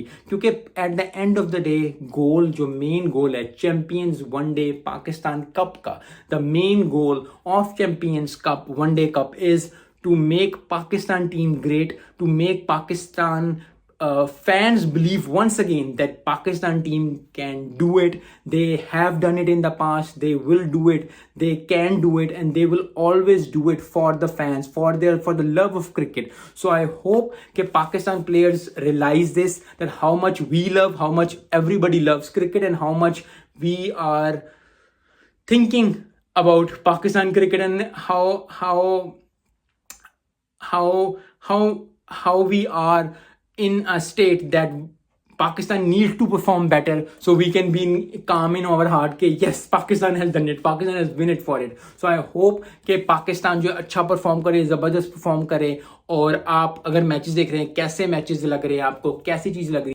क्योंकि at the end of the day goal, जो main goal है चैंपियंस वनडे पाकिस्तान कप का, the main goal of champions cup one day cup is to make Pakistan team great, to make Pakistan fans believe once again that Pakistan team can do it. They have done it in the past, they will do it, they can do it, and they will always do it for the fans, for the love of cricket. So I hope that Pakistan players realize this, that how much we love, how much everybody loves cricket, and how much we are thinking about Pakistan cricket, and how we are in a state that Pakistan needs to perform better, so we can be calm in our heart कि yes, Pakistan has done it, Pakistan has win it for it. So I hope कि पाकिस्तान जो अच्छा perform करे, ज़बरदस्त perform करे. और आप अगर मैचेस देख रहे हैं, कैसे मैचेस लग रहे हैं आपको, कैसी चीज़ लग रही है.